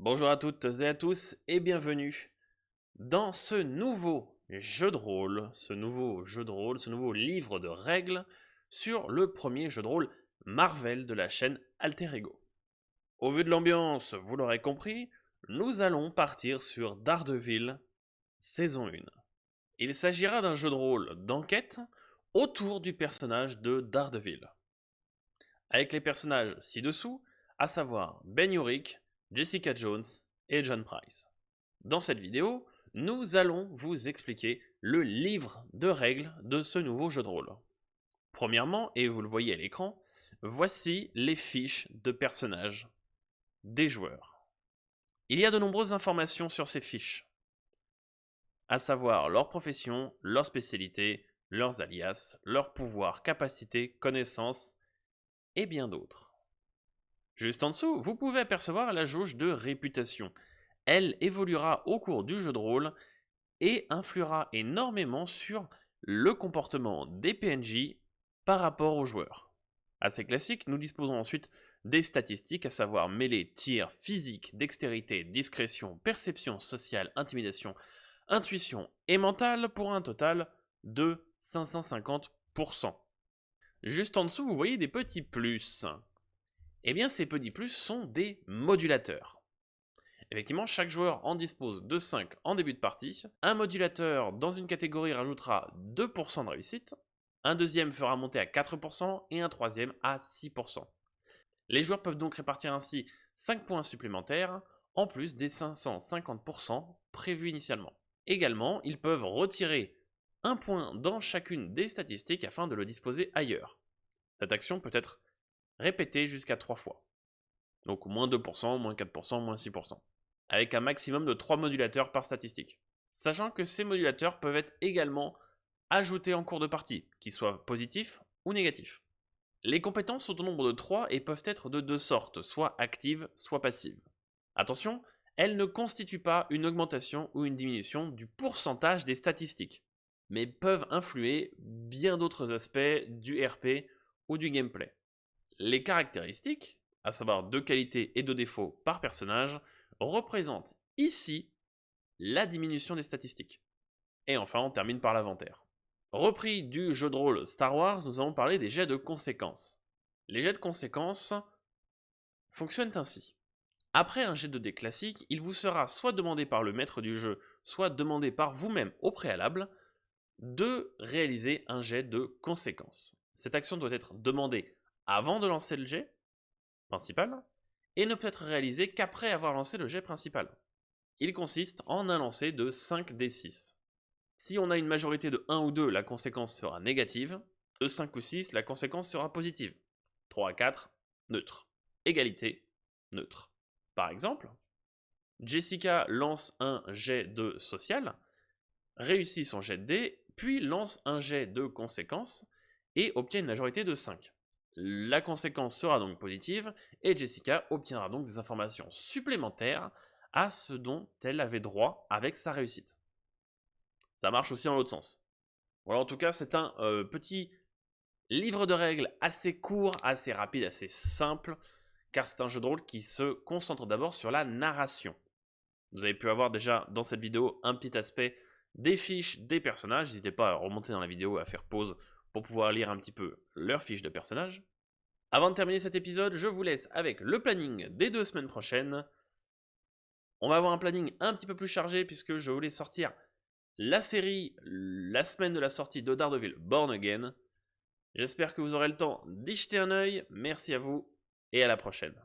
Bonjour à toutes et à tous et bienvenue dans ce nouveau jeu de rôle, ce nouveau livre de règles sur le premier jeu de rôle Marvel de la chaîne Alter Ego. Au vu de l'ambiance, vous l'aurez compris, nous allons partir sur Daredevil, saison 1. Il s'agira d'un jeu de rôle d'enquête autour du personnage de Daredevil. Avec les personnages ci-dessous, à savoir Ben Urich, Jessica Jones et John Price. Dans cette vidéo, nous allons vous expliquer le livre de règles de ce nouveau jeu de rôle. Premièrement, et vous le voyez à l'écran, voici les fiches de personnages des joueurs. Il y a de nombreuses informations sur ces fiches, à savoir leur profession, leur spécialité, leurs alias, leurs pouvoirs, capacités, connaissances et bien d'autres. Juste en dessous, vous pouvez apercevoir la jauge de réputation. Elle évoluera au cours du jeu de rôle et influera énormément sur le comportement des PNJ par rapport aux joueurs. Assez classique, nous disposons ensuite des statistiques, à savoir mêler tir, physique, dextérité, discrétion, perception sociale, intimidation, intuition et mentale pour un total de 550%. Juste en dessous, vous voyez des petits plus. Eh bien, ces petits plus sont des modulateurs. Effectivement, chaque joueur en dispose de 5 en début de partie. Un modulateur dans une catégorie rajoutera 2% de réussite, un deuxième fera monter à 4% et un troisième à 6%. Les joueurs peuvent donc répartir ainsi 5 points supplémentaires, en plus des 550% prévus initialement. Également, ils peuvent retirer un point dans chacune des statistiques afin de le disposer ailleurs. Cette action peut être répétée jusqu'à 3 fois. Donc moins 2%, moins 4%, moins 6%. Avec un maximum de 3 modulateurs par statistique. Sachant que ces modulateurs peuvent être également ajoutés en cours de partie, qu'ils soient positifs ou négatifs. Les compétences sont au nombre de 3 et peuvent être de deux sortes, soit actives, soit passives. Attention, elles ne constituent pas une augmentation ou une diminution du pourcentage des statistiques, mais peuvent influer bien d'autres aspects du RP ou du gameplay. Les caractéristiques, à savoir 2 qualités et 2 défauts par personnage, représentent ici la diminution des statistiques. Et enfin, on termine par l'inventaire. Repris du jeu de rôle Star Wars, nous allons parler des jets de conséquences. Les jets de conséquences fonctionnent ainsi. Après un jet de dés classique, il vous sera soit demandé par le maître du jeu, soit demandé par vous-même au préalable, de réaliser un jet de conséquences. Cette action doit être demandée avant de lancer le jet principal, et ne peut être réalisé qu'après avoir lancé le jet principal. Il consiste en un lancer de 5d6. Si on a une majorité de 1 ou 2, la conséquence sera négative. De 5 ou 6, la conséquence sera positive. 3 à 4, neutre. Égalité, neutre. Par exemple, Jessica lance un jet de social, réussit son jet de dés, puis lance un jet de conséquence et obtient une majorité de 5. La conséquence sera donc positive et Jessica obtiendra donc des informations supplémentaires à ce dont elle avait droit avec sa réussite. Ça marche aussi dans l'autre sens. Voilà, en tout cas, c'est un petit livre de règles assez court, assez rapide, assez simple, car c'est un jeu de rôle qui se concentre d'abord sur la narration. Vous avez pu avoir déjà dans cette vidéo un petit aspect des fiches des personnages. N'hésitez pas à remonter dans la vidéo, à faire pause pour pouvoir lire un petit peu leurs fiches de personnages. Avant de terminer cet épisode, je vous laisse avec le planning des 2 semaines prochaines. On va avoir un planning un petit peu plus chargé puisque je voulais sortir la série la semaine de la sortie de Daredevil Born Again. J'espère que vous aurez le temps d'y jeter un œil. Merci à vous et à la prochaine.